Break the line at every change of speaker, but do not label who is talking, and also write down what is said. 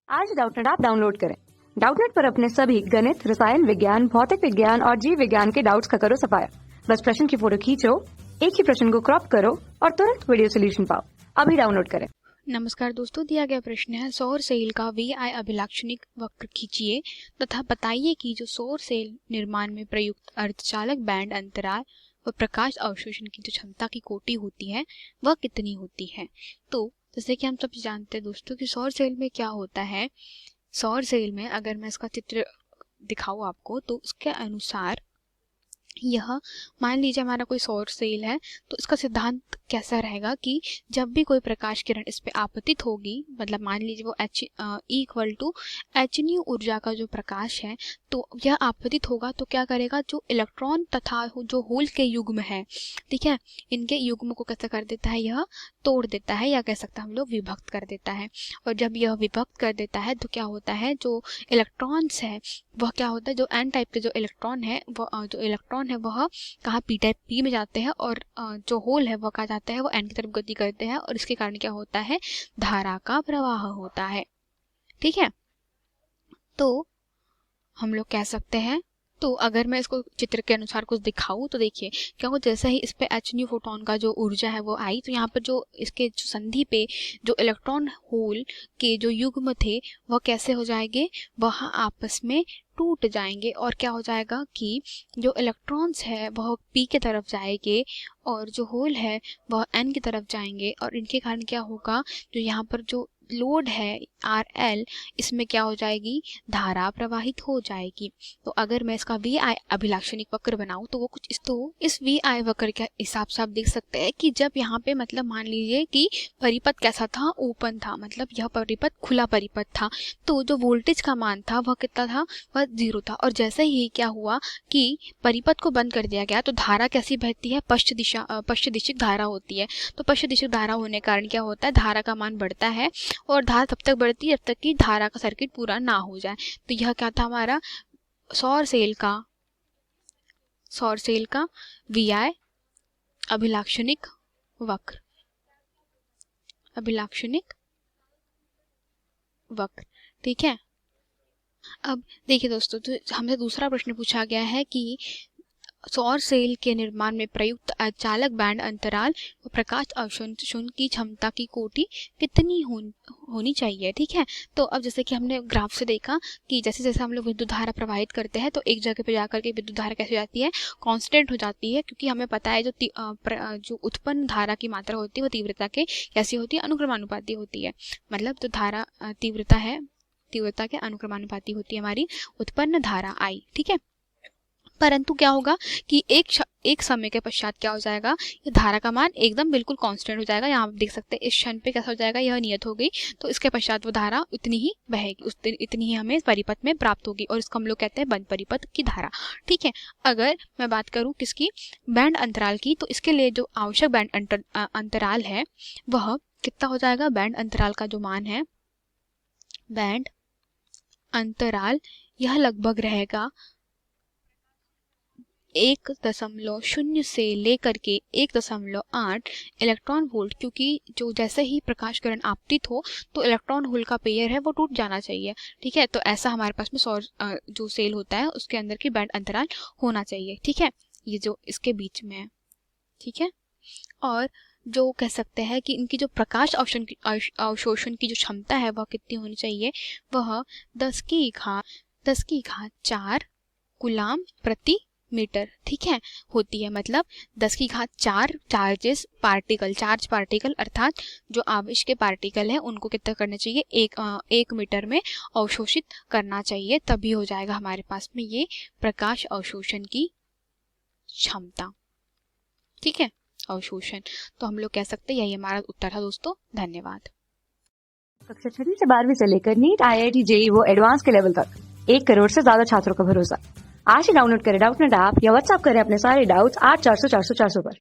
आज Doubtnut app download करें। Doubtnut पर अपने सभी गणित, रसायन विज्ञान, भौतिक विज्ञान और जीव विज्ञान के डाउट्स का करो सफाया। बस प्रश्न की फोटो खींचो, एक ही प्रश्न को क्रॉप करो और तुरंत वीडियो सोल्यूशन पाओ। अभी डाउनलोड करें।
नमस्कार दोस्तों, दिया गया प्रश्न है सौर सेल का VI अभिलाक्षणिक वक्र खींचिए तथा बताइए कि जो सौर सेल निर्माण में प्रयुक्त अर्धचालक बैंड अंतराल व प्रकाश अवशोषण की जो क्षमता की कोटि होती है वह कितनी होती है। तो जैसे कि हम सब जानते हैं दोस्तों कि सौर सेल में क्या होता है। सौर सेल में अगर मैं इसका चित्र दिखाऊं आपको तो उसके अनुसार यह मान लीजिए हमारा कोई सौर सेल है, तो इसका सिद्धांत कैसा रहेगा कि जब भी कोई प्रकाश किरण इस पे आपतित होगी, मतलब मान लीजिए वो h ऊर्जा का जो प्रकाश है तो यह आपतित होगा तो क्या करेगा, जो इलेक्ट्रॉन तथा जो होल के युग्म है, ठीक है, इनके युग्म को कैसे कर देता है, यह तोड़ देता है या कह सकते हैं हम लोग विभक्त कर देता है। और जब यह विभक्त कर देता है तो क्या होता है, जो इलेक्ट्रॉन्स है वह क्या होता है, जो एन टाइप के जो इलेक्ट्रॉन है वह कहाँ पी टाइप पी में जाते हैं और जो होल है वह कहाँ जाते हैं, वो एन की तरफ गति करते हैं और इसके कारण क्या होता है, धारा का प्रवाह होता है। ठीक है, तो हम लोग कह सकते हैं, तो अगर मैं इसको चित्र के अनुसार कुछ दिखाऊं तो देखिए क्या हो, जैसे ही इस पे h फोटोन का जो ऊर्जा है वो आई तो यहाँ पर जो इसके जो संधि पे जो इलेक्ट्रॉन होल के जो युग्म थे वह कैसे हो जाएंगे, वह आपस में टूट जाएंगे और क्या हो जाएगा कि जो इलेक्ट्रॉन्स है वह p के तरफ जाएंगे और जो होल है वह n की तरफ जाएंगे और इनके कारण क्या होगा, जो यहाँ पर जो लोड है RL, इसमें क्या हो जाएगी, धारा प्रवाहित हो जाएगी। तो अगर मैं इसका VI अभिलाक्षणिक वक्र बनाऊं तो वो कुछ इस VI वक्र के हिसाब से आप देख सकते हैं कि जब यहाँ पे मतलब मान लीजिए कि परिपथ कैसा था, ओपन था, मतलब यह परिपथ खुला परिपथ था, तो जो वोल्टेज का मान था वह कितना था, वह 0 था। और जैसे ही क्या हुआ कि परिपथ को बंद कर दिया गया तो धारा कैसी बहती है, पश्च दिशिक धारा होती है। तो पश्च दिशिक धारा होने के कारण क्या होता है, धारा का मान बढ़ता है और धारा तब तक बढ़ती है जब तक कि धारा का सर्किट पूरा ना हो जाए। तो यह क्या था हमारा सौर सेल का VI अभिलाक्षणिक वक्र। ठीक है, अब देखिए दोस्तों, तो हमसे दूसरा प्रश्न पूछा गया है कि सौर सेल के निर्माण में प्रयुक्त अर्धचालक बैंड अंतराल और प्रकाश अवशोषण की क्षमता की कोटि कितनी होनी चाहिए। ठीक है, तो अब जैसे कि हमने ग्राफ से देखा कि जैसे जैसे हम लोग विद्युत धारा प्रवाहित करते हैं तो एक जगह पे जाकर के विद्युत धारा कैसे हो जाती है, कांस्टेंट हो जाती है, क्योंकि हमें पता है जो उत्पन्न धारा की मात्रा होती है वो तीव्रता के कैसी होती है, अनुक्रमानुपाती होती है। मतलब जो धारा तीव्रता के अनुक्रमानुपाती होती है हमारी उत्पन्न धारा I। ठीक है, परंतु क्या होगा कि एक समय के पश्चात क्या हो जाएगा, ये धारा का मान एकदम बिल्कुल कांस्टेंट हो जाएगा। यहाँ आप देख सकते हैं इस क्षण पे कैसा हो जाएगा, यह नियत हो गई, तो इसके पश्चात वो धारा उतनी ही बहेगी, इतनी ही हमें परिपथ में प्राप्त होगी और इसको हम लोग कहते हैं बंद परिपथ की धारा। ठीक है, अगर मैं बात करूँ किसकी, बैंड अंतराल की, तो इसके लिए जो आवश्यक बैंड अंतराल है वह कितना हो जाएगा, बैंड अंतराल का जो मान है, बैंड अंतराल यह लगभग रहेगा 1.0 से लेकर के 1.8 इलेक्ट्रॉन वोल्ट, क्योंकि जो जैसे ही प्रकाश किरण आपतित हो तो इलेक्ट्रॉन होल का पेयर है वो टूट जाना चाहिए। ठीक है, तो ऐसा हमारे पास में सौर जो सेल होता है उसके अंदर की बैंड अंतराल होना चाहिए। ठीक है, ये जो इसके बीच में है। ठीक है, और जो कह सकते हैं कि इनकी जो प्रकाश अवशोषण की जो क्षमता है वह कितनी होनी चाहिए, वह 10 की घात 4 कूलाम प्रति मीटर, ठीक है, होती है। मतलब 10 की घात 4 चार्ज पार्टिकल अर्थात जो आवेश के पार्टिकल हैं उनको कितना करना चाहिए, एक मीटर में अवशोषित करना चाहिए, तभी हो जाएगा हमारे पास में ये प्रकाश अवशोषण की क्षमता। ठीक है, अवशोषण, तो हम लोग कह सकते हैं यही हमारा उत्तर था दोस्तों। धन्यवाद।
कक्षा 6 से 12वीं से लेकर नीट, IIT, JEE वो एडवांस के लेवल तक 1 करोड़ से ज्यादा छात्रों का भरोसा। आज ही डाउनलोड करें डाउटनेट ऐप या व्हाट्सएप करें अपने सारे डाउट्स 8400 400 400 पर।